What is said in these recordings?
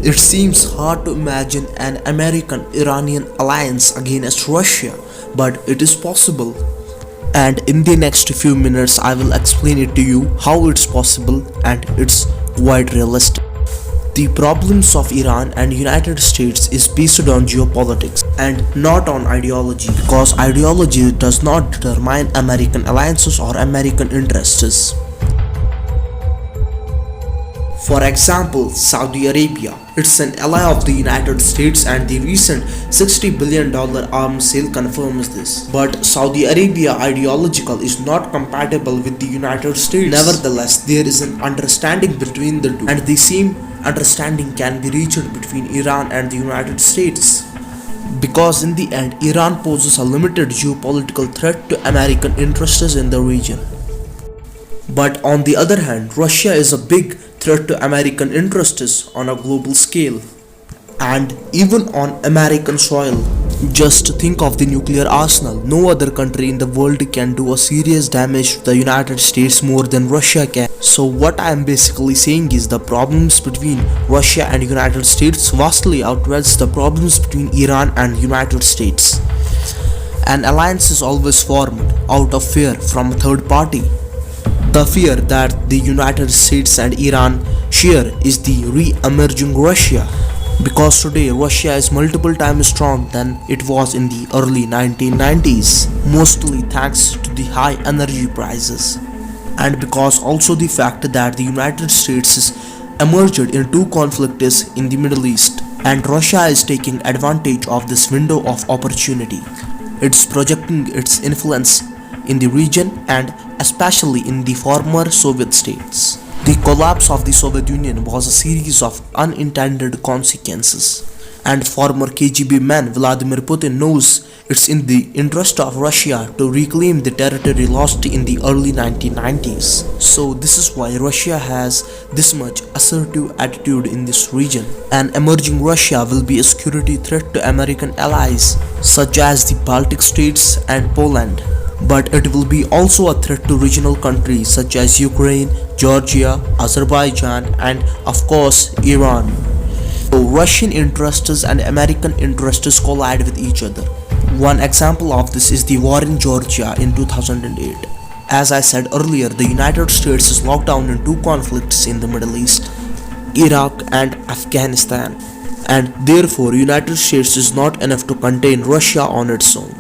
It seems hard to imagine an American-Iranian alliance against Russia, but it is possible. And in the next few minutes I will explain it to you how it's possible and it's quite realistic. The problems of Iran and United States is based on geopolitics and not on ideology, because ideology does not determine American alliances or American interests. For example, Saudi Arabia. It's an ally of the United States and the recent $60 billion arms sale confirms this. But Saudi Arabia ideological is not compatible with the United States. Nevertheless, there is an understanding between the two, and the same understanding can be reached between Iran and the United States. Because in the end, Iran poses a limited geopolitical threat to American interests in the region. But on the other hand, Russia is a big threat to American interests on a global scale, and even on American soil. Just think of the nuclear arsenal. No other country in the world can do a serious damage to the United States more than Russia can. So what I am basically saying is the problems between Russia and United States vastly outweighs the problems between Iran and United States. An alliance is always formed out of fear from a third party. The fear that the United States and Iran share is the re-emerging Russia, because today Russia is multiple times stronger than it was in the early 1990s, mostly thanks to the high energy prices, and because also the fact that the United States is emerged in two conflicts in the Middle East, and Russia is taking advantage of this window of opportunity. It's projecting its influence in the region and especially in the former Soviet states. The collapse of the Soviet Union was a series of unintended consequences, and former KGB man Vladimir Putin knows it's in the interest of Russia to reclaim the territory lost in the early 1990s. So this is why Russia has this much assertive attitude in this region. An emerging Russia will be a security threat to American allies such as the Baltic states and Poland. But it will be also a threat to regional countries such as Ukraine, Georgia, Azerbaijan, and of course Iran. So Russian interests and American interests collide with each other. One example of this is the war in Georgia in 2008. As I said earlier, the United States is locked down in two conflicts in the Middle East, Iraq and Afghanistan, and therefore United States is not enough to contain Russia on its own.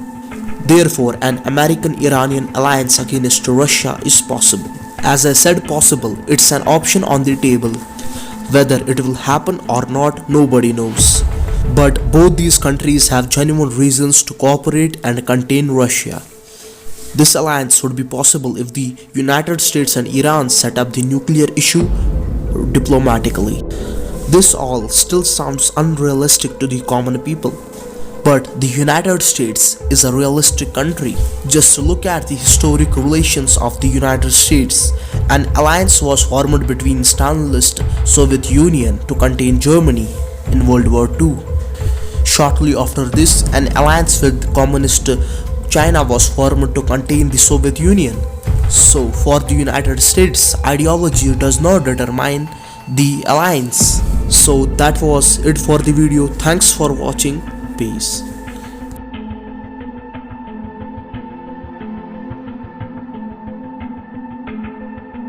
Therefore, an American-Iranian alliance against Russia is possible. As I said possible, it's an option on the table. Whether it will happen or not, nobody knows. But both these countries have genuine reasons to cooperate and contain Russia. This alliance would be possible if the United States and Iran set up the nuclear issue diplomatically. This all still sounds unrealistic to the common people. But the United States is a realistic country. Just look at the historic relations of the United States. An alliance was formed between Stalinist Soviet Union to contain Germany in World War II. Shortly after this, an alliance with Communist China was formed to contain the Soviet Union. So for the United States, ideology does not determine the alliance. So that was it for the video. Thanks for watching. Peace.